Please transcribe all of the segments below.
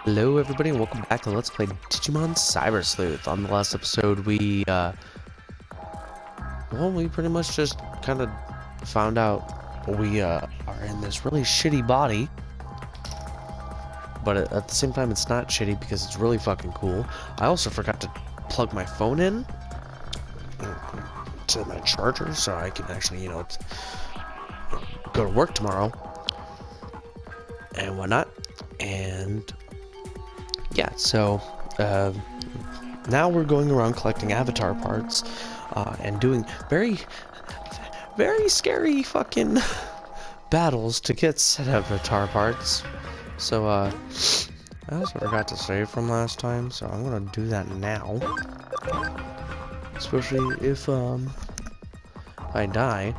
Hello everybody and welcome back to Let's Play Digimon Cyber Sleuth. On the last episode we pretty much just kind of found out we are in this really shitty body. But at the same time it's not shitty because it's really fucking cool. I also forgot to plug my phone in to my charger so I can actually, go to work tomorrow and whatnot. And yeah, so now we're going around collecting avatar parts and doing very scary fucking battles to get said avatar parts. So I also forgot to save from last time, so I'm gonna do that now. Especially if I die.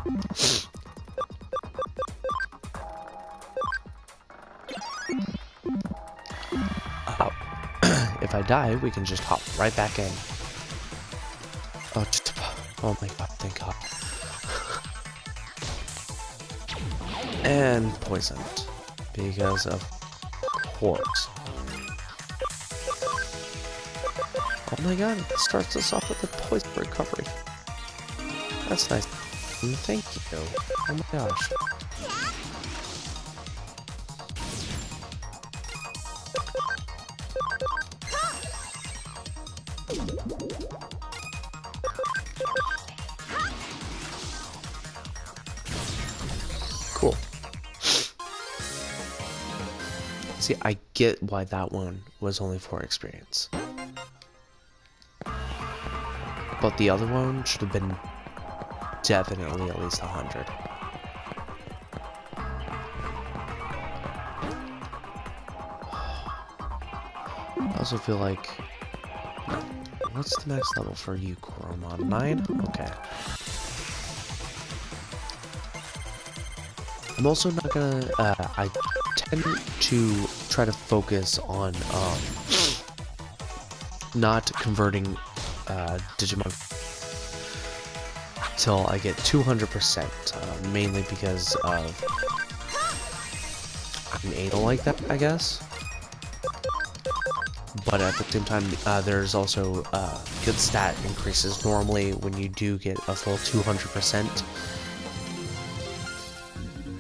If I die, we can just hop right back in. Oh my god, thank god. And poisoned. Because of course. Oh my god, it starts us off with a poison recovery. That's nice. Thank you. Oh my gosh. Cool. See, I get why that one was only 4 experience. But the other one should have been definitely at least 100. I also feel like... What's the next level for you, Koromon? 9? Okay. I'm also not gonna, I tend to try to focus on, not converting, Digimon till I get 200%, mainly because of, I'm anal like that, I guess. But at the same time, there's also, good stat increases normally when you do get a full 200%.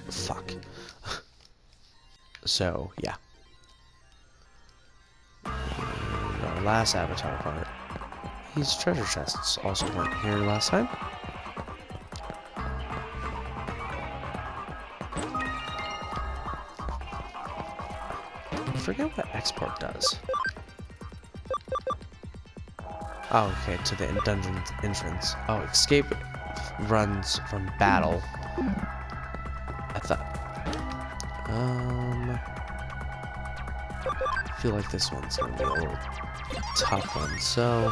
Fuck. So, yeah. Our last avatar part. These treasure chests also weren't here last time. I forget what export does. Oh, okay, to the dungeon entrance. Oh, escape runs from battle. I thought... I feel like this one's gonna be a little tough one, so...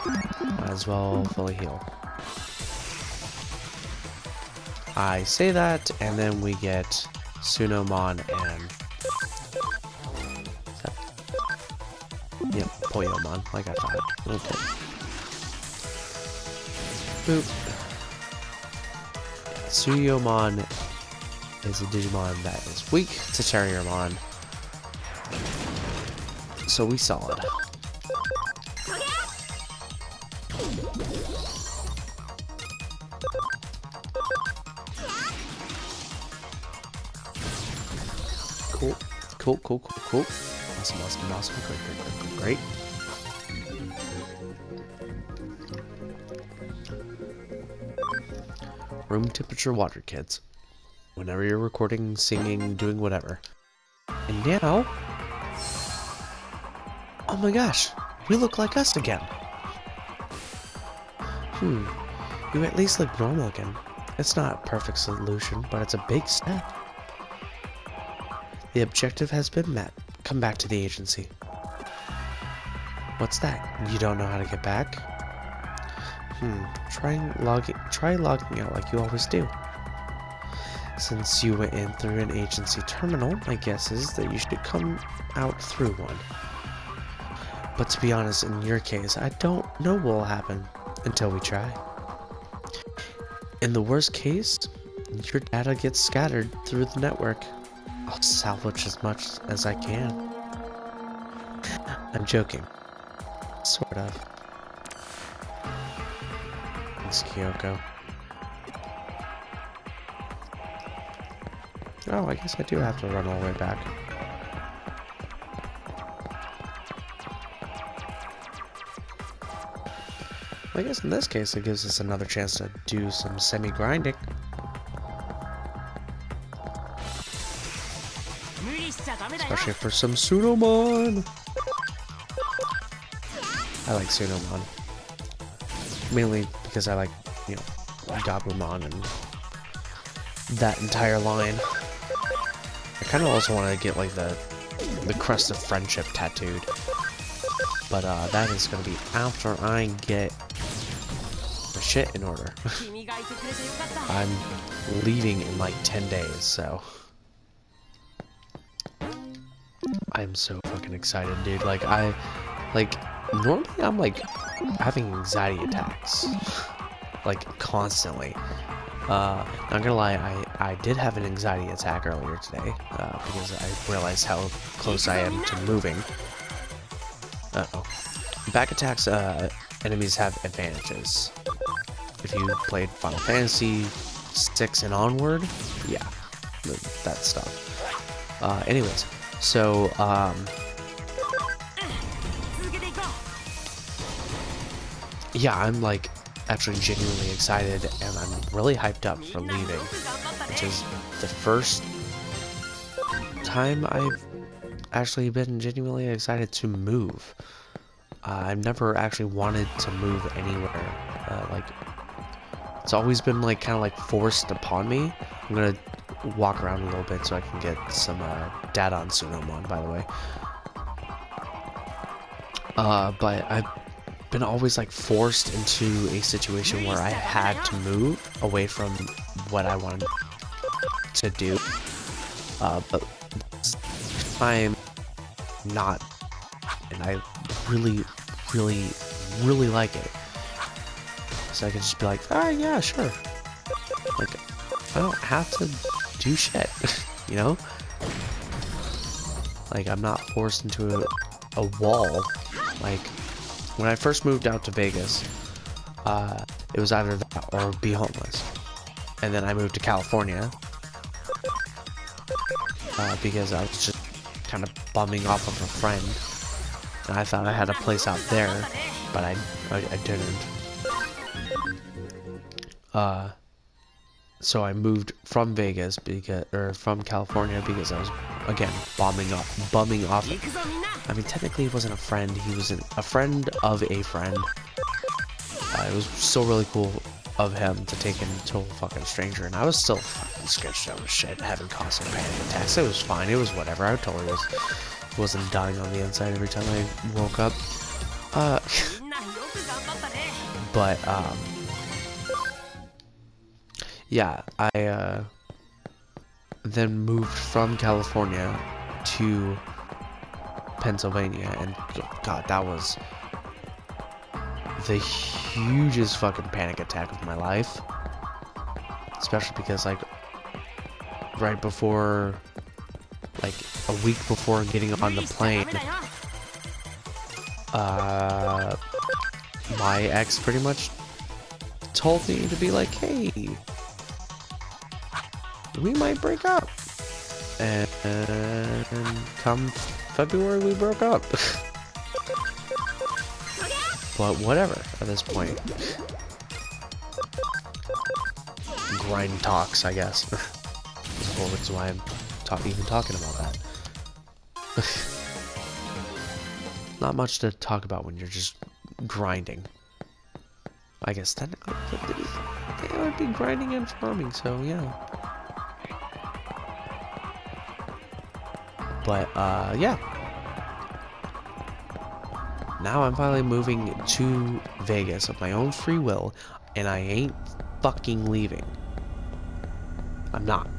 Might as well fully heal. I say that, and then we get Sunomon and... Yep, Poyomon, like I thought. Okay. Boop. Suyomon is a Digimon that is weak to Terriermon. So we solid. Cool. Cool. Awesome. Great. Room temperature water, kids. Whenever you're recording, singing, doing whatever. And now... Oh my gosh, we look like us again. You at least look normal again. It's not a perfect solution, but it's a big step. The objective has been met. Come back to the agency. What's that? You don't know how to get back? Try logging out like you always do. Since you went in through an agency terminal, my guess is that you should come out through one. But to be honest, in your case, I don't know what will happen until we try. In the worst case, your data gets scattered through the network. I'll salvage as much as I can. I'm joking. Sort of. Thanks, Kyoko. Oh, I guess I do have to run all the way back. I guess in this case it gives us another chance to do some semi-grinding. Especially for some Sunomon! I like Sunomon. Mainly because I like, you know, Gabumon and that entire line. I kind of also want to get like the crest of friendship tattooed. But that is going to be after I get my shit in order. I'm leaving in like 10 days, so I'm so fucking excited, dude. Like normally I'm like having anxiety attacks, like constantly. Not gonna lie, I did have an anxiety attack earlier today, because I realized how close I am to moving. Uh-oh. Back attacks, enemies have advantages. If you played Final Fantasy 6 and onward, yeah, that stuff. Anyways, so, yeah, I'm like actually genuinely excited, and I'm really hyped up for leaving, which is the first time I've actually been genuinely excited to move. I've never actually wanted to move anywhere. Like, it's always been like kind of like forced upon me. I'm gonna walk around a little bit so I can get some data on Sunomon, by the way. But I've been always like forced into a situation where I had to move away from what I wanted to do. But I'm not, and I really like it. So I can just be like, ah, yeah, sure. Like, I don't have to do shit, you know? Like, I'm not forced into a wall. Like, when I first moved out to Vegas, it was either that or be homeless. And then I moved to California, because I was just kind of bumming off of a friend. And I thought I had a place out there, but I didn't. So I moved from Vegas from California because I was, again, bumming off. I mean, technically he wasn't a friend, he was a friend of a friend. It was still really cool of him to take him to a fucking stranger, and I was still fucking sketched out of shit, having constant panic attacks. It was fine, it was whatever, I totally wasn't dying on the inside every time I woke up. But, yeah, I, then moved from California to Pennsylvania, and God, that was the hugest fucking panic attack of my life. Especially because, like, right before, like, a week before getting on the plane, my ex pretty much told me to be like, hey, we might break up. And come February, we broke up. But whatever, at this point. Grind talks, I guess. That's why I'm even talking about that. Not much to talk about when you're just grinding. I guess technically it would be grinding and farming, so yeah. But, yeah. Now I'm finally moving to Vegas of my own free will, and I ain't fucking leaving. I'm not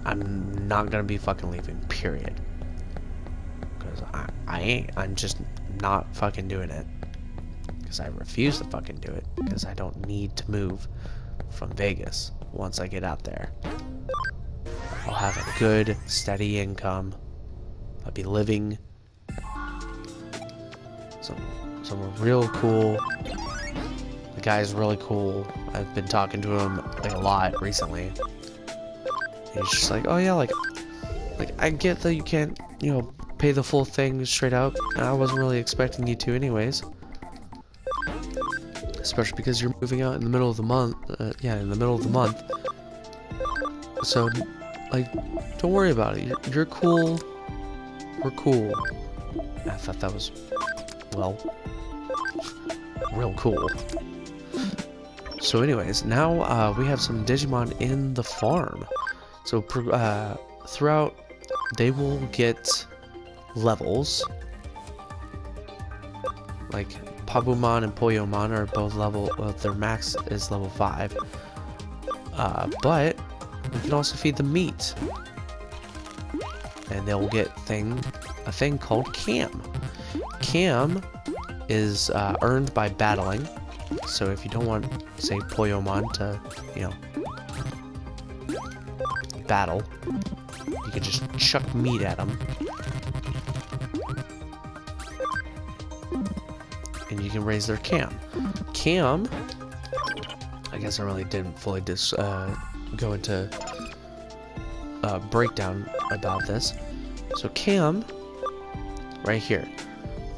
gonna be fucking leaving, period. Because I ain't. I'm just not fucking doing it. Because I refuse to fucking do it. Because I don't need to move from Vegas once I get out there. I'll have a good, steady income. I'll be living Some real cool. The guy's really cool. I've been talking to him like a lot recently. He's just like, oh yeah, like I get that you can't, you know, pay the full thing straight out. I wasn't really expecting you to anyways. Especially because you're moving out in the middle of the month. Yeah, in the middle of the month. So, like, don't worry about it. You're cool. We're cool. I thought that was, well, real cool. So anyways, now we have some Digimon in the farm. So throughout, they will get levels. Like Pabumon and Poyomon are both level, well, their max is level 5. But you can also feed them meat. And they'll get a thing called Cam. Cam is earned by battling. So if you don't want, say, Poyomon to, you know, battle, you can just chuck meat at them. And you can raise their Cam. Cam, I guess I really didn't fully go into breakdown about this. So Cam, right here,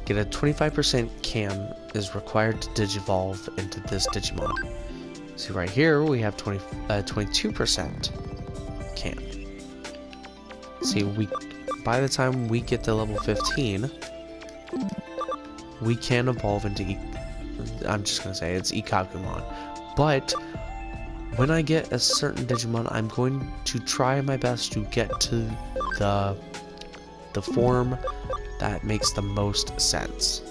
get a 25% Cam is required to digivolve into this Digimon. See right here, we have 22% Cam. See, by the time we get to level 15, we can evolve into, I'm just gonna say it's Ikagumon. But when I get a certain Digimon, I'm going to try my best to get to the form that makes the most sense.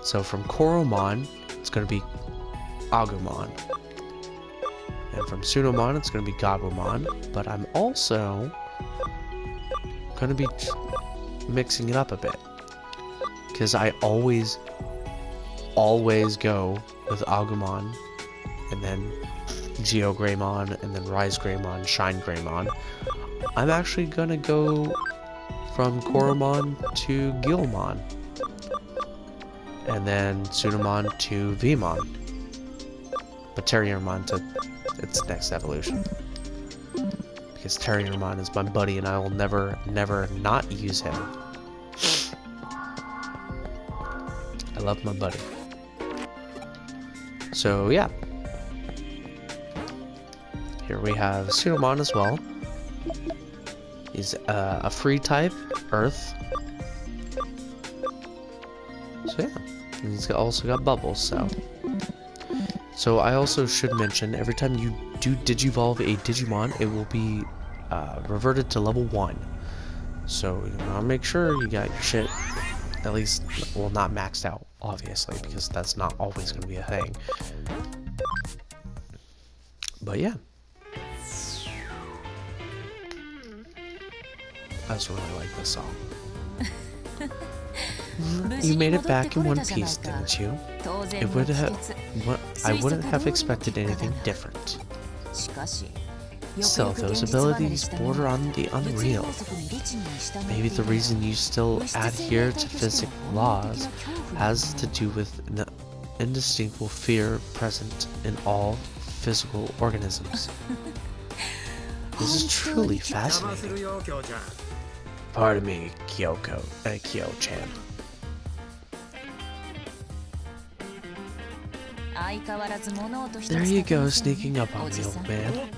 So from Koromon, it's going to be Agumon. And from Sunomon, it's going to be Gabumon. But I'm also going to be mixing it up a bit. Because I always go with Agumon, and then Geo Greymon, and then Rise Greymon, Shine Greymon. I'm actually going to go from Koromon to Gilmon, and then Sunomon to Vmon, but Terriermon to its next evolution, because Terriermon is my buddy and I will never not use him. I love my buddy. So yeah, here we have Sunomon as well. He's a free type, Earth. So yeah, and he's also got bubbles. So I also should mention, every time you do digivolve a Digimon, it will be reverted to level 1. So you know, make sure you got your shit at least, well, not maxed out, obviously, because that's not always going to be a thing. But yeah. I just really like this song. You made it back in one piece, didn't you? I wouldn't have expected anything different. Still, those abilities border on the unreal. Maybe the reason you still adhere to physical laws has to do with an indistinguishable fear present in all physical organisms. This is truly fascinating. Pardon me, Kyo-chan. There you go, sneaking up on me, old man.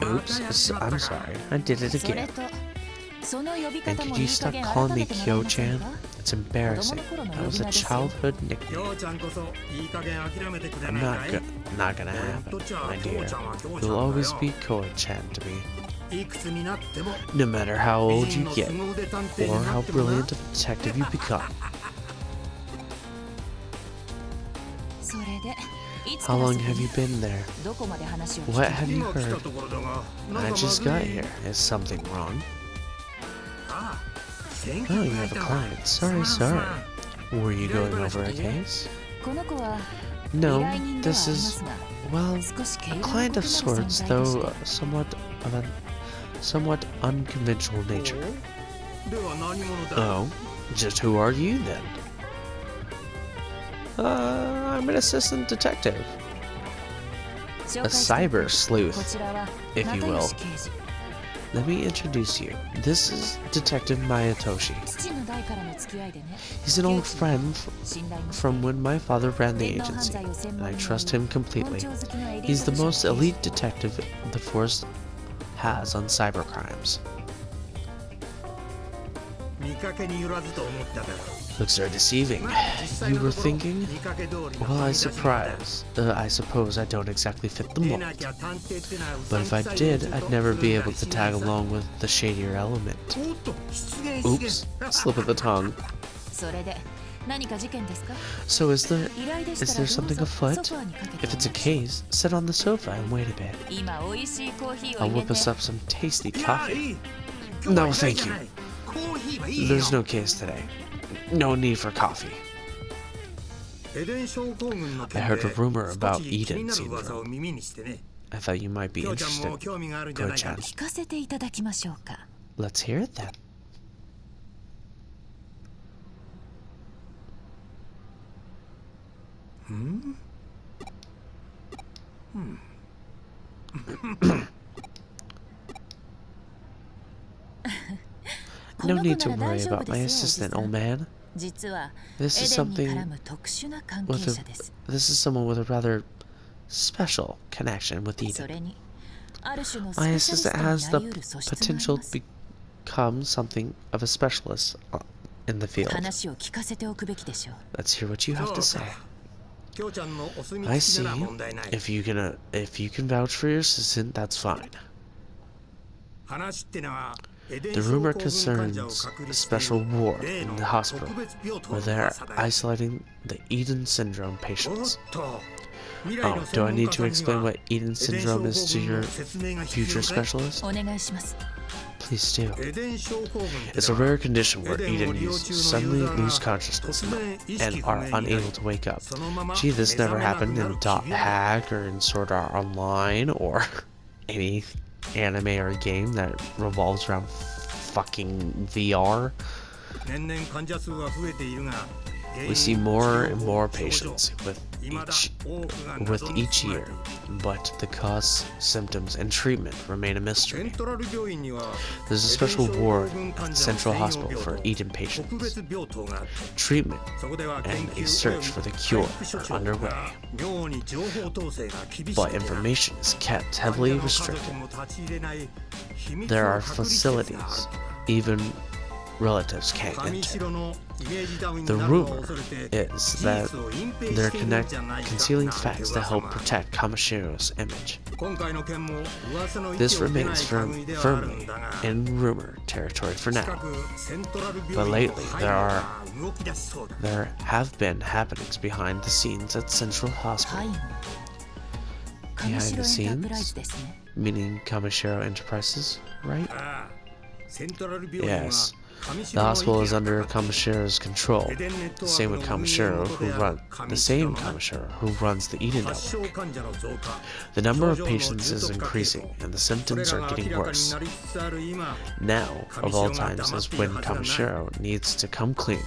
Oops, I'm sorry, I did it again. And could you stop calling me Kyo-chan? It's embarrassing. That was a childhood nickname. I'm not gonna happen, my dear. You'll always be Kyo-chan to me. No matter how old you get, or how brilliant a detective you become. How long have you been there? What have you heard? I just got here. Is something wrong? Oh, you have a client. Sorry. Were you going over a case? No, this is, well, a client of sorts, though somewhat unconventional nature. Oh, just who are you then? I'm an assistant detective. A cyber sleuth, if you will. Let me introduce you. This is Detective Mayatoshi. He's an old friend from when my father ran the agency, and I trust him completely. He's the most elite detective the force has on cybercrimes. Looks are deceiving. You were thinking? Well, I suppose I don't exactly fit the mold. But if I did, I'd never be able to tag along with the shadier element. Oops, slip of the tongue. So is there something afoot? If it's a case, sit on the sofa and wait a bit. I'll whip us up some tasty coffee. No, thank you. There's no case today. No need for coffee. I heard a rumor about Eden syndrome. I thought you might be interested. Go chat. Let's hear it then. No need to worry about my assistant, old man. This is someone with a rather special connection with Eden. My assistant has the potential to become something of a specialist in the field. Let's hear what you have to say. I see. If you can vouch for your assistant, that's fine. The rumor concerns a special ward in the hospital where they're isolating the Eden syndrome patients. Oh, do I need to explain what Eden syndrome is to your future specialist? Please do. It's a rare condition where Eden users suddenly lose consciousness and are unable to wake up. Gee, this never happened in .hack or in Sword Art Online or any anime or game that revolves around fucking VR. We see more and more patients with each year, but the cause, symptoms, and treatment remain a mystery. There's a special ward at the Central Hospital for Eden patients. Treatment and a search for the cure are underway, but information is kept heavily restricted. There are facilities even relatives can't enter. The rumor is that they're concealing facts to help protect Kamashiro's image. This remains firmly in rumor territory for now, but lately there have been happenings behind the scenes at Central Hospital. Behind the scenes? Meaning Kamashiro Enterprises, right? Yes. The hospital is under Kamashiro's control. The same Kamashiro who runs the Eden Network. The number of patients is increasing, and the symptoms are getting worse. Now, of all times, is when Kamashiro needs to come clean,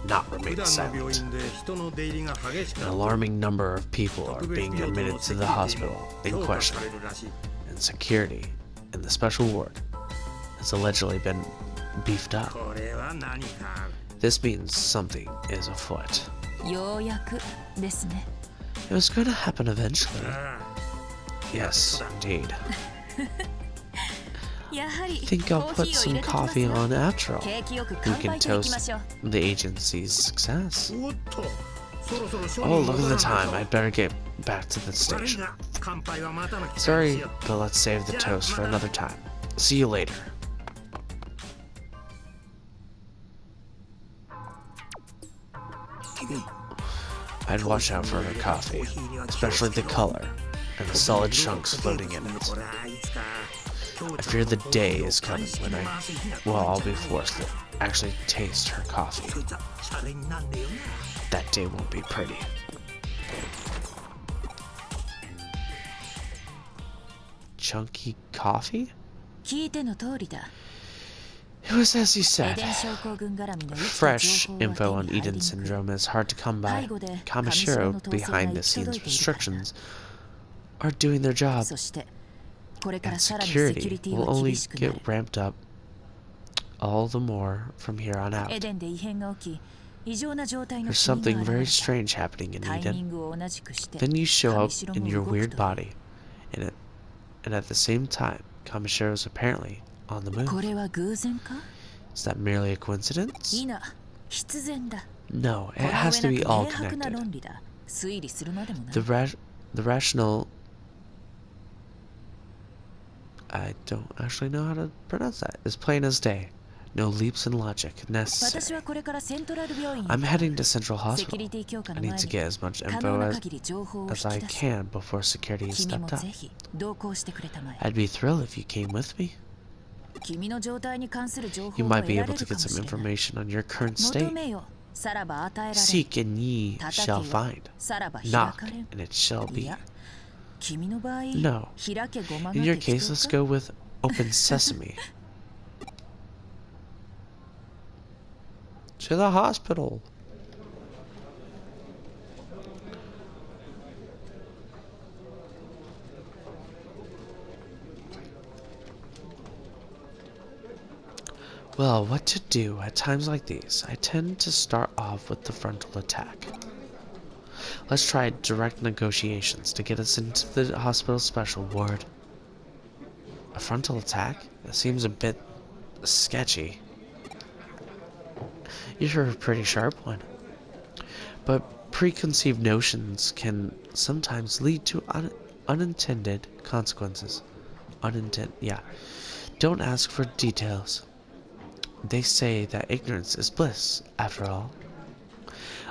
not remain silent. An alarming number of people are being admitted to the hospital in question, and security in the special ward has allegedly been beefed up. This means something is afoot. It was going to happen eventually. Yes, indeed. Think I'll put some coffee on after all. We can toast the agency's success. Oh, look at the time. I'd better get back to the station. Sorry, but let's save the toast for another time. See you later. I'd watch out for her coffee, especially the color and the solid chunks floating in it. I fear the day is coming when I'll be forced to actually taste her coffee. That day won't be pretty. Chunky coffee? It was as you said. Fresh info on Eden syndrome is hard to come by. Kamishiro, behind the scenes restrictions, are doing their job. And security will only get ramped up all the more from here on out. There's something very strange happening in Eden. Then you show up in your weird body, and at the same time, Kamishiro is apparently on the move. Is that merely a coincidence? No, it has to be all connected. The rational... I don't actually know how to pronounce that. Is plain as day. No leaps in logic necessary. I'm heading to Central Hospital. I need to get as much info as I can before security is stepped up. I'd be thrilled if you came with me. You might be able to get some information on your current state. Seek and ye shall find. Knock and it shall be. No. In your case, let's go with open sesame. To the hospital. Well, what to do at times like these? I tend to start off with the frontal attack. Let's try direct negotiations to get us into the hospital special ward. A frontal attack? That seems a bit sketchy. You're a pretty sharp one. But preconceived notions can sometimes lead to unintended consequences. Yeah. Don't ask for details. They say that ignorance is bliss, after all.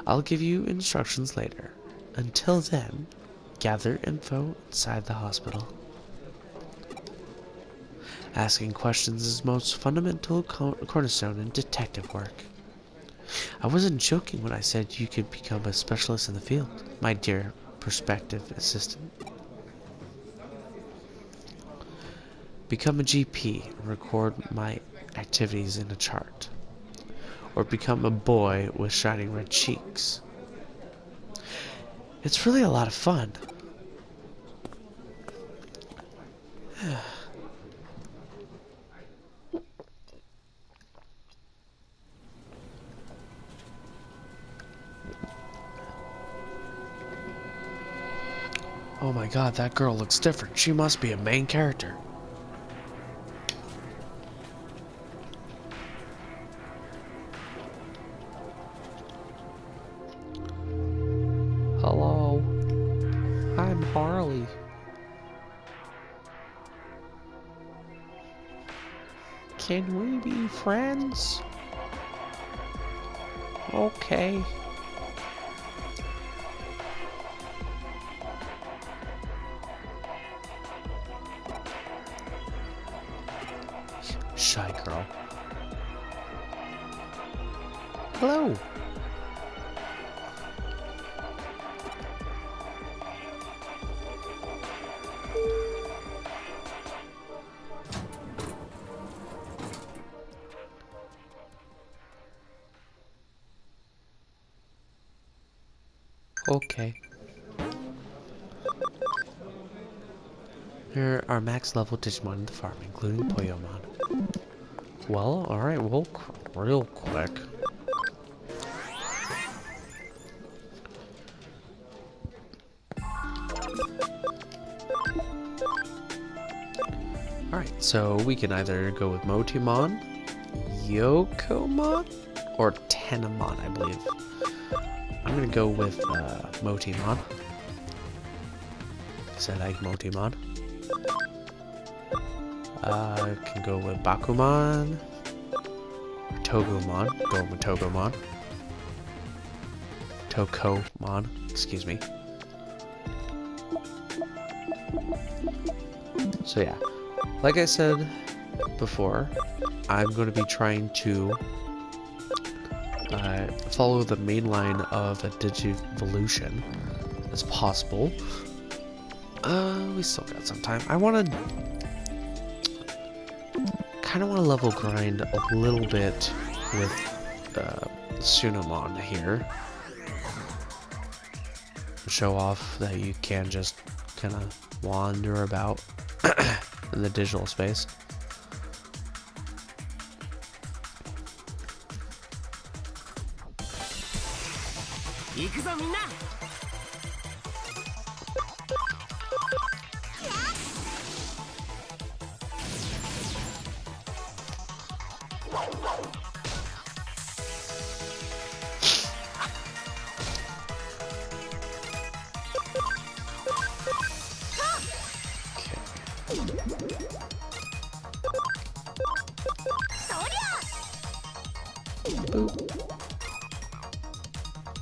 I'll give you instructions later. Until then, gather info inside the hospital. Asking questions is the most fundamental cornerstone in detective work. I wasn't joking when I said you could become a specialist in the field, my dear prospective assistant. Become a GP and record my activities in a chart. Or become a boy with shining red cheeks. It's really a lot of fun. Oh my god, that girl looks different. She must be a main character. Hello. I'm Harley. Can we be friends? Okay. Shy girl. Hello. Okay. Here are max level Digimon in the farm, including Poyomon. Well, alright, well, real quick. Alright, so we can either go with Motimon, Yokomon, or Tenamon, I believe. I'm gonna go with Motimon. Said I like Motimon. I can go with Bakumon, or Togumon. Go with Togumon. Tokomon, excuse me. So yeah, like I said before, I'm going to be trying to follow the main line of a Digivolution as possible. We still got some time. I want to kind of want to level grind a little bit with Sunamon here. Show off that you can just kind of wander about in the digital space.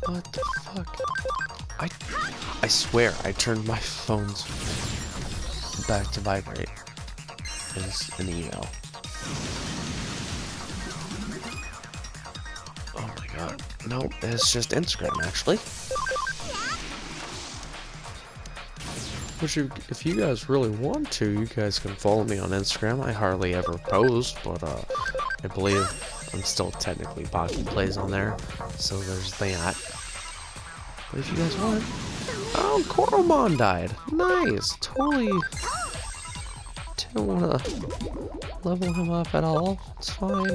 What the fuck? I swear I turned my phone's back to vibrate. It's an email. Oh my god. No, it's just Instagram actually. Which if you guys really want to, you guys can follow me on Instagram. I hardly ever post, but I believe I'm still technically Baki Plays on there, so there's that. But if you guys want, oh, Koromon died. Nice, totally didn't want to level him up at all. It's fine.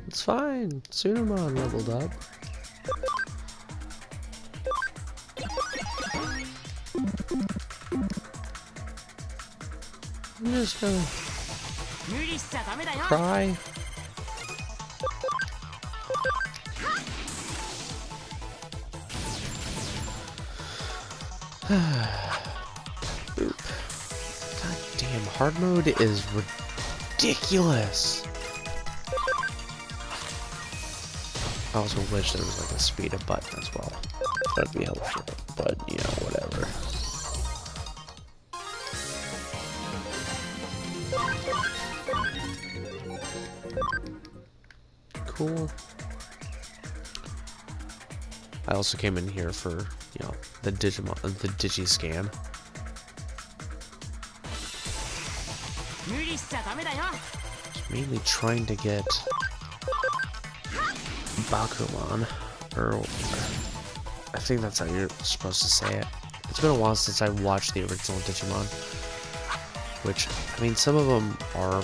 It's fine. Sunamon leveled up. I'm just gonna cry. Boop. God damn, hard mode is ridiculous. I also wish there was like a speed up button as well. That'd be helpful, but you know, whatever. Cool. I also came in here for, you know, the Digimon, the Digiscan. Just mainly trying to get Bakuman, or I think that's how you're supposed to say it. It's been a while since I watched the original Digimon, which, I mean, some of them are,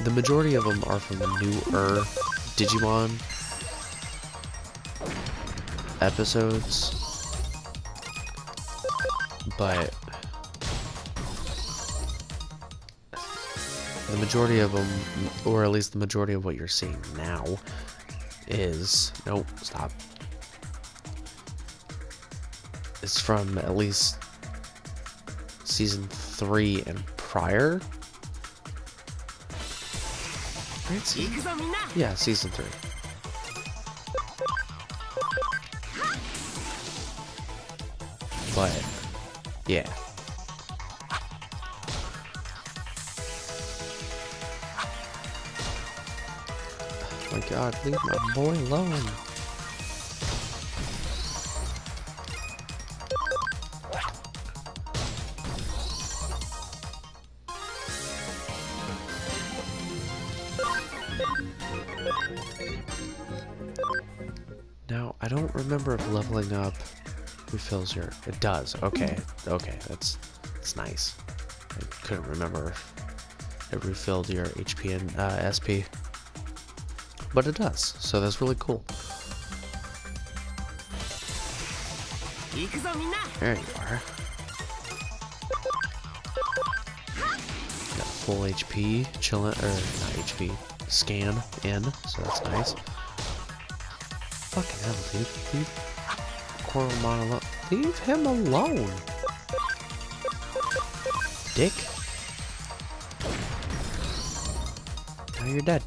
the majority of them are from the newer Digimon episodes, but the majority of them, or at least the majority of what you're seeing now, is, nope, stop. It's from at least season 3 and prior. Right? Yeah, season 3. But, yeah. Oh my god, leave my boy alone. Now, I don't remember if leveling up refills your... It does. Okay. Okay, that's nice. I couldn't remember if it refilled your HP and SP. But it does, so that's really cool. There you are. Got full HP, chilling, or not HP, scan in, so that's nice. Fucking hell, dude. Leave Koromon alone. Leave him alone. Dick. Now you're dead.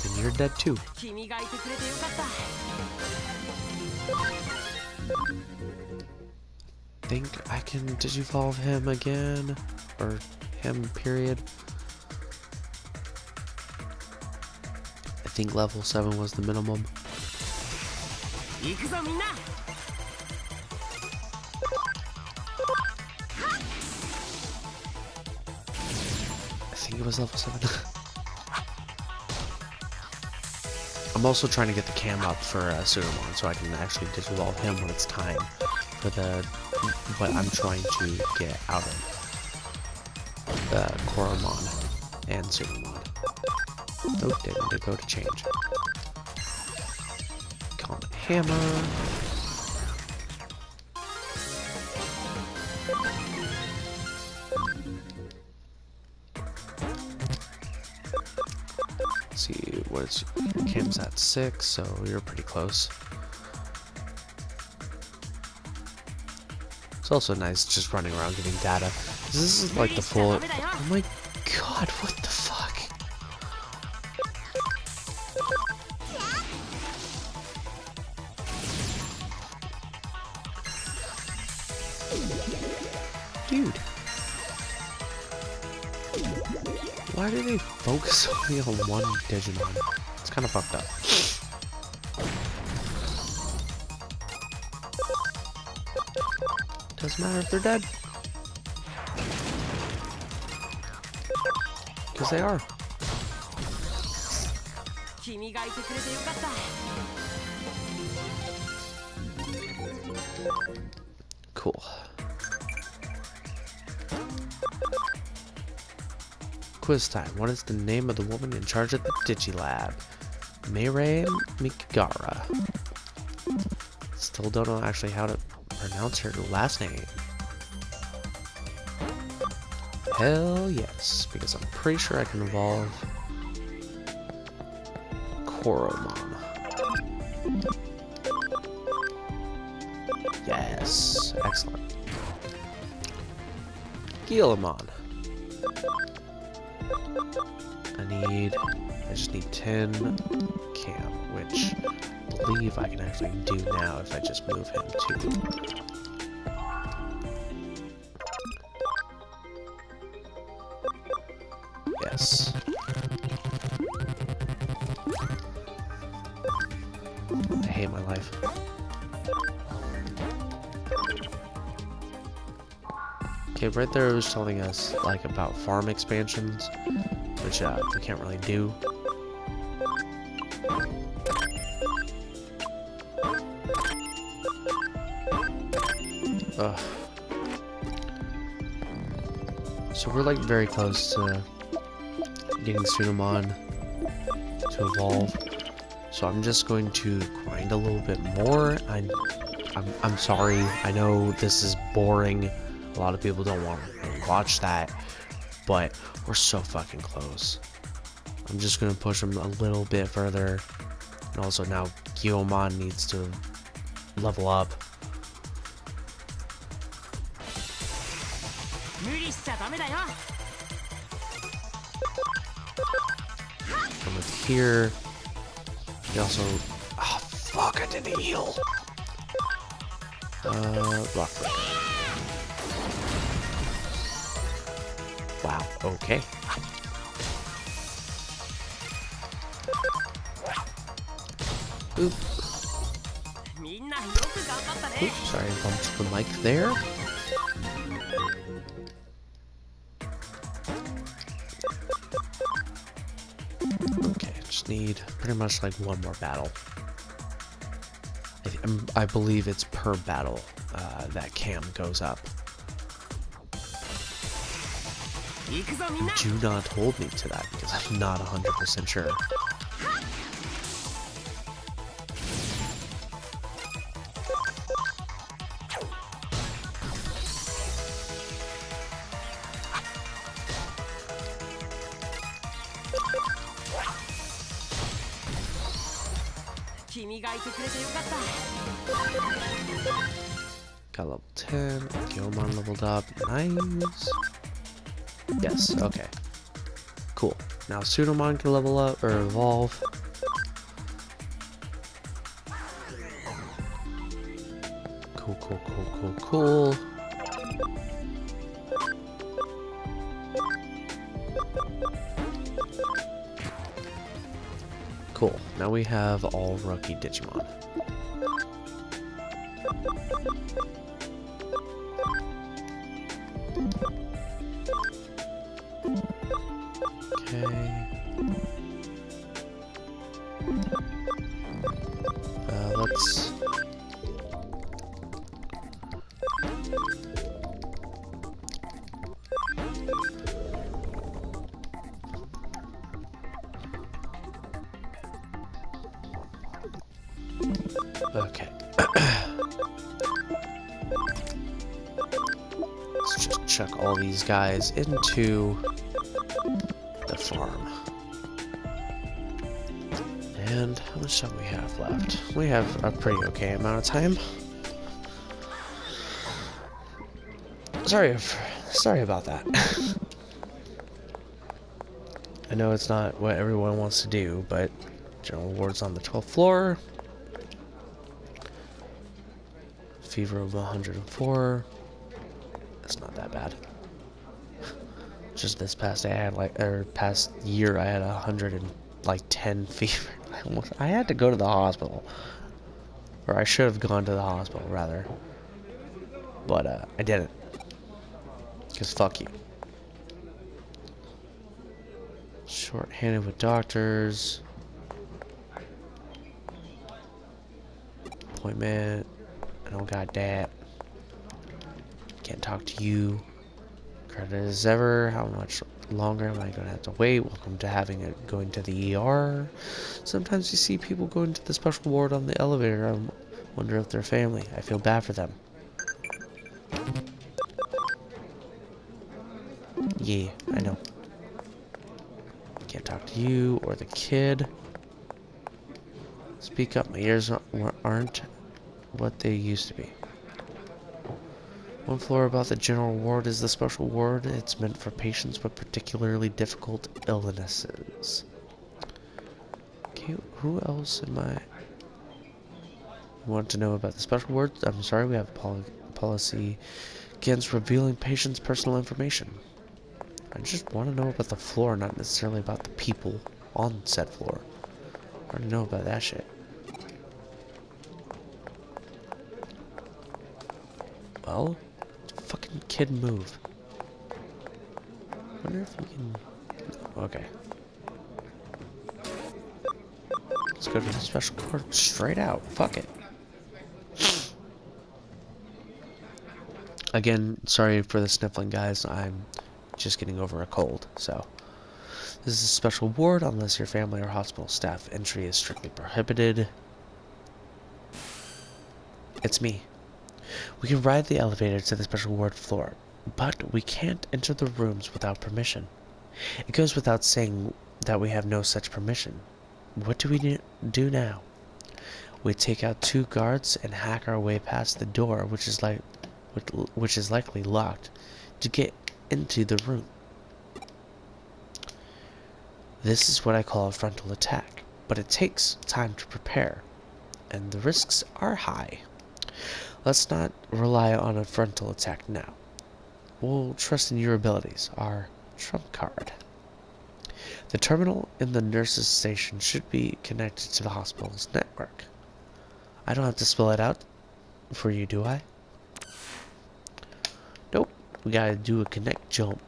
And you're dead too. Think I can digivolve him again? Or him, period. I think level 7 was the minimum. I think it was level 7. I'm also trying to get the cam up for Sudomon so I can actually digivolve him when it's time for what I'm trying to get out of Koromon and Sudomon. Oh, didn't go to change. Comet Hammer. See what's Cam's at 6, so you're pretty close. It's also nice just running around getting data. This is like the full. Oh my god, what the fuck? Dude. Why do they focus only on one Digimon? It's kind of fucked up. Doesn't matter if they're dead. Because they are. Cool. Quiz time. What is the name of the woman in charge of the Digilab? Meirei Mikigara. Still don't know actually how to pronounce her last name. Hell yes, because I'm pretty sure I can evolve Koromon. Yes, excellent. Guillemon. I just need 10 cam, which I believe I can actually do now if I just move him to. Yes. I hate my life. Okay, right there it was telling us like about farm expansions, which we can't really do. Ugh. So we're like very close to getting Sudomon to evolve. So I'm just going to grind a little bit more. I'm sorry. I know this is boring. A lot of people don't want to watch that, but we're so fucking close. I'm just gonna push him a little bit further, and also now Guillemon needs to level up. From with here, he also. Oh fuck! I didn't heal. Rock breaker. Wow, okay. Oop. Oops, sorry, I bumped the mic there. Okay, just need pretty much like one more battle. I believe it's per battle that cam goes up. Do not hold me to that because I'm not 100% sure. Got level 10, Guillemon leveled up, nice. Yes, okay. Cool. Now Sudomon can level up, or evolve. Cool. Cool. Now we have all rookie Digimon. Okay. Let's... Okay. Let's just chuck all these guys into the farm. And how much time we have left? We have a pretty okay amount of time. Sorry about that. I know it's not what everyone wants to do, but general ward's on the 12th floor. Fever of 104. That's not that bad. Just this past day, I had past year, I had 110 fever. I had to go to the hospital, or I should have gone to the hospital rather, but I didn't, cause fuck you. Short-handed with doctors. Appointment. I don't got that. Can't talk to you. Credit as ever. How much longer am I going to have to wait? Welcome to going to the ER. Sometimes you see people go into the special ward on the elevator. I wonder if they're family. I feel bad for them. Yeah, I know. Can't talk to you or the kid. Speak up. My ears aren't what they used to be. One floor above the general ward is the special ward. It's meant for patients with particularly difficult illnesses. Okay, who else am I? Want to know about the special ward? I'm sorry, we have a policy against revealing patients' personal information. I just want to know about the floor, not necessarily about the people on said floor. I already know about that shit. Well, fucking kid move. Wonder if we can... Okay. Let's go to the special court straight out. Fuck it. Again, sorry for the sniffling, guys. I'm just getting over a cold, so... This is a special ward unless your family or hospital staff entry is strictly prohibited. It's me. We can ride the elevator to the special ward floor, but we can't enter the rooms without permission. It goes without saying that we have no such permission. What do we do now? We take out 2 guards and hack our way past the door, which is likely locked, to get into the room. This is what I call a frontal attack, but it takes time to prepare, and the risks are high. Let's not rely on a frontal attack now. We'll trust in your abilities, our trump card. The terminal in the nurse's station should be connected to the hospital's network. I don't have to spell it out for you, do I? Nope. We gotta do a connect jump.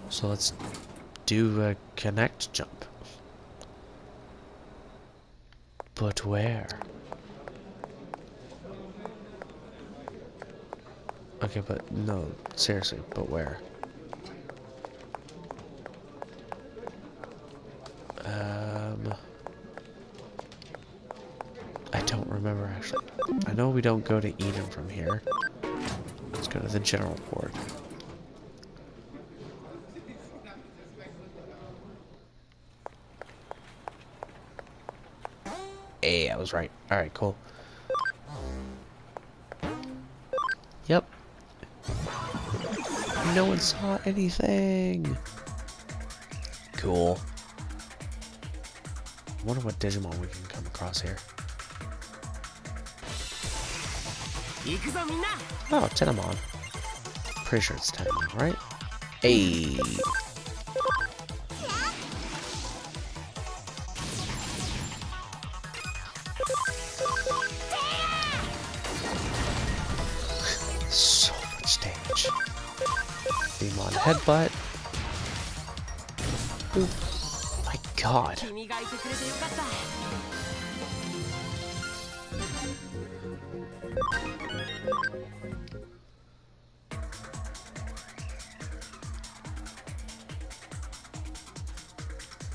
So let's do a connect jump. But where? Okay, but no, seriously, but where? I don't remember actually. I know we don't go to Eden from here. Let's go to the general ward. Hey, I was right. Alright, cool. Yep. No one saw anything. Cool. I wonder what Digimon we can come across here. Oh, Tenamon. Pretty sure it's Tenamon, right? Hey. headbutt. Oop. My god. I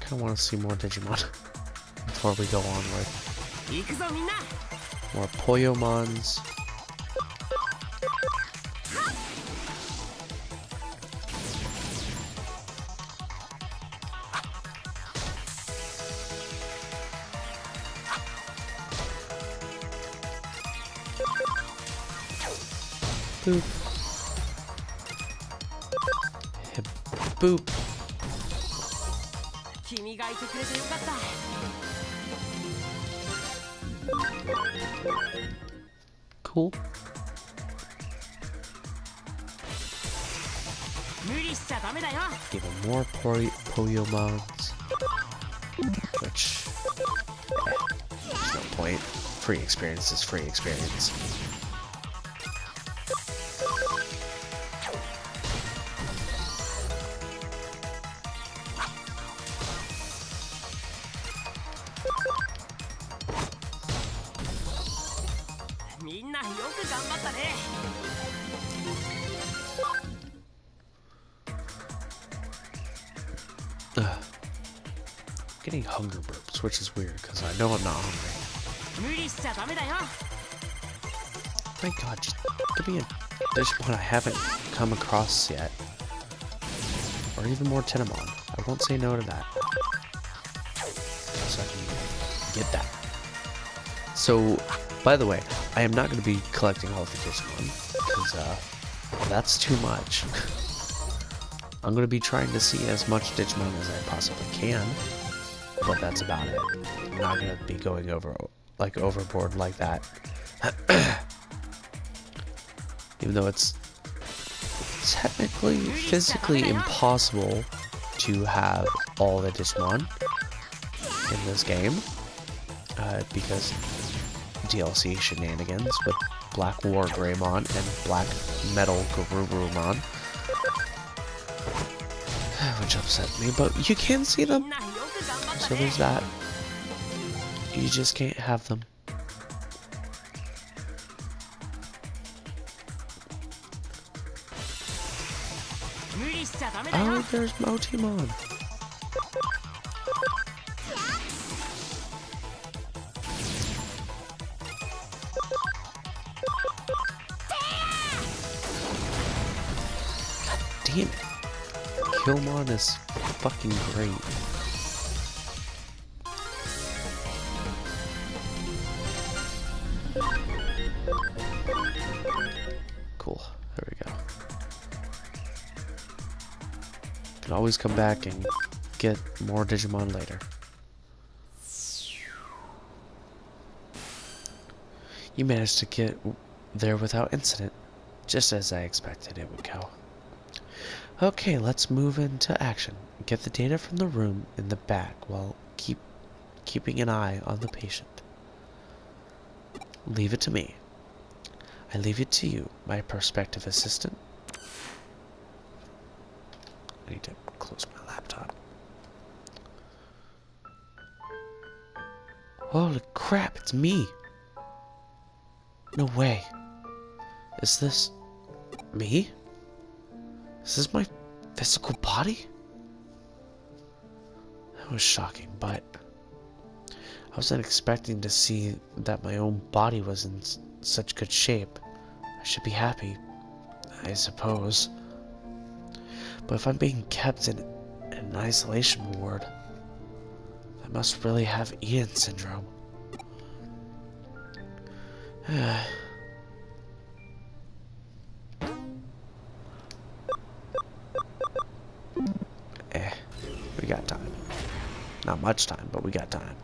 kinda wanna see more Digimon before we go onward. More Poyomons. Boop. Hip. Boop. Cool. Even more Poyomons. Which, there's no point. Free experience is free experience. Getting hunger burps, which is weird because I know I'm not hungry. My god, just give me a Digimon I haven't come across yet. Or even more Tenamon. I won't say no to that. So I can get that. So, by the way, I am not going to be collecting all of the Digimon because that's too much. I'm going to be trying to see as much Digimon as I possibly can. But that's about it. I'm not gonna be going overboard like that. Even though it's technically, physically impossible to have all the Digimon in this game. Because DLC shenanigans with Black War Greymon and Black Metal Garurumon. Which upset me, but you can see them. So there's that. You just can't have them. Oh, there's Motimon. God damn it. Killmon is fucking great. Cool. There we go. Can always come back and get more Digimon later. You managed to get there without incident, just as I expected it would go. Okay, let's move into action. Get the data from the room in the back while keeping an eye on the patient. Leave it to me. I leave it to you, my prospective assistant. I need to close my laptop. Holy crap, it's me! No way. Is this me? Is this my physical body? That was shocking, but I wasn't expecting to see that my own body was in such good shape. I should be happy, I suppose. But if I'm being kept in an isolation ward, I must really have Ian syndrome. We got time. Not much time, but we got time.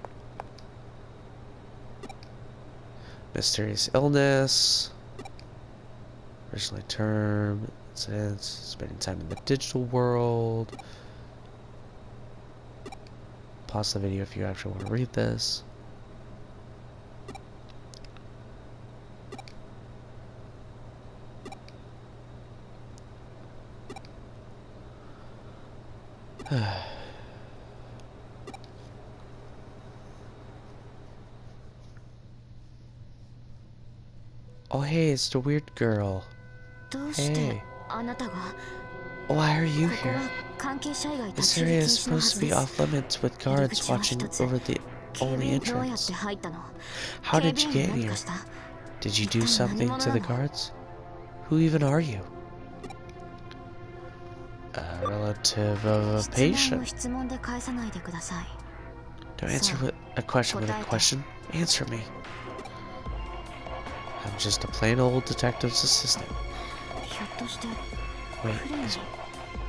Mysterious illness. Originally term. Incidents. Spending time in the digital world. Pause the video if you actually want to read this. Oh, hey, it's the weird girl. Hey. Why are you here? This area is supposed to be off limits with guards watching over the only entrance. How did you get here? Did you do something to the guards? Who even are you? A relative of a patient. Don't answer with a question with a question. Answer me. I'm just a plain old detective's assistant. Wait, is it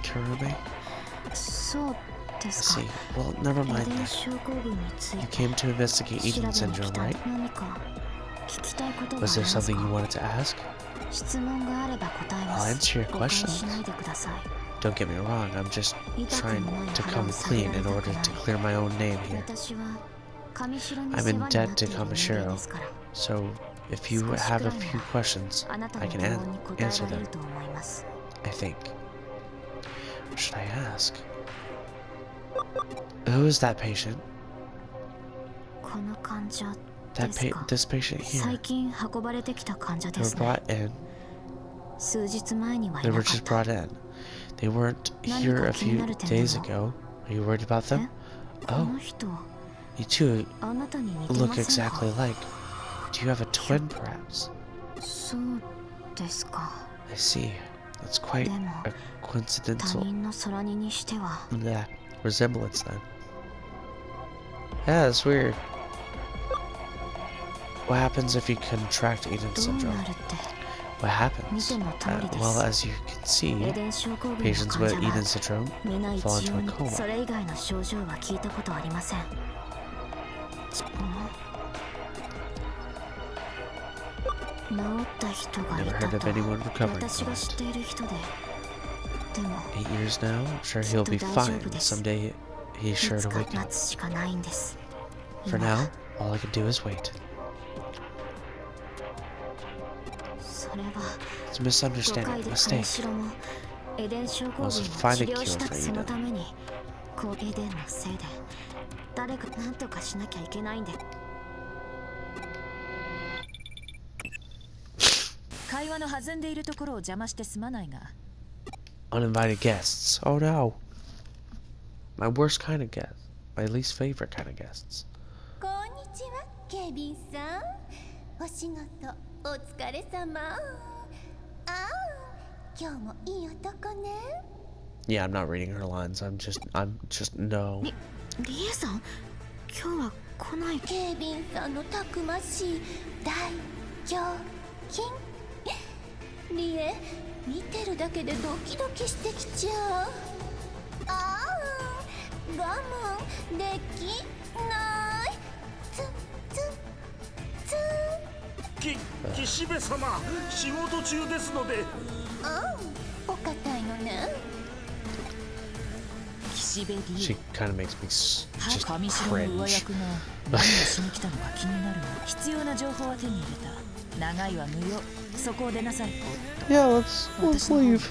Kurame? I see. Well, never mind that. You came to investigate eating syndrome, right? Was there something you wanted to ask? I'll answer your questions. Don't get me wrong, I'm just trying to come clean in order to clear my own name here. I'm in debt to Kamishiro, so if you have a few questions, I can answer them. I think. What should I ask? Who is that patient? This patient here. They were brought in. They were just brought in. They weren't here a few days ago. Are you worried about them? Oh. You two look exactly alike. Do you have a twin, perhaps? I see. That's quite a coincidental resemblance, then. Yeah, that's weird. What happens if you contract Eden syndrome? What happens? Well, as you can see, patients with Eden syndrome fall into a coma. Never heard of anyone recovering from it. 8 years now? I'm sure he'll be fine. Someday he's sure to wake up. For now, all I can do is wait. It's a misunderstanding, a mistake. I was to find a cure for Eden. Uninvited guests. Oh no. My worst kind of guest. My least favorite kind of guests. Yeah, I'm not reading her lines. I'm just no. She kind of makes me just cringe. Yeah, let's leave.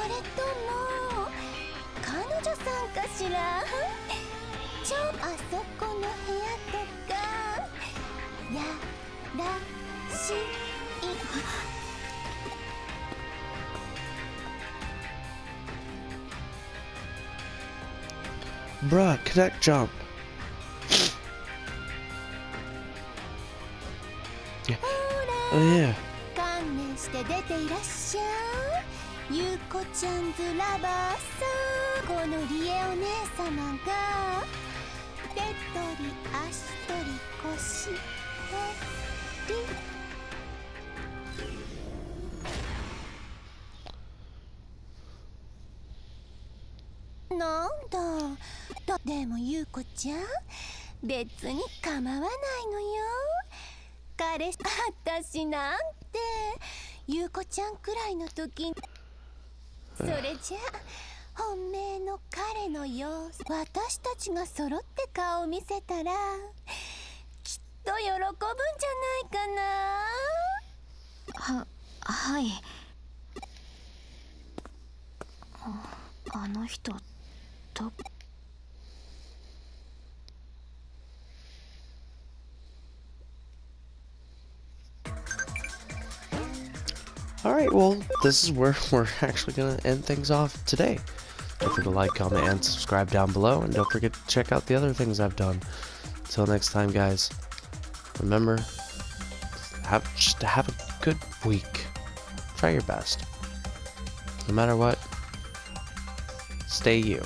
れとも彼女さんかしら。あそこの部屋とかやらしい。Bruh, connect jump. Yeah. Oh yeah. 観念して出ていらっしゃい。ゆうこちゃんずラバーさん、このリエお姉様が手取り足取り腰取り。なんだ。でもゆうこちゃん、別に構わないのよ。彼氏、私なんてゆうこちゃんくらいの時に、それじゃ本命の彼の様子、私たちが揃って顔を見せたらきっと喜ぶんじゃないかな。はい。あの人と。Alright, well, this is where we're actually gonna end things off today. Don't forget to like, comment, and subscribe down below, and don't forget to check out the other things I've done. Until next time, guys, remember, just have a good week. Try your best. No matter what, stay you.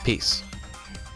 Peace.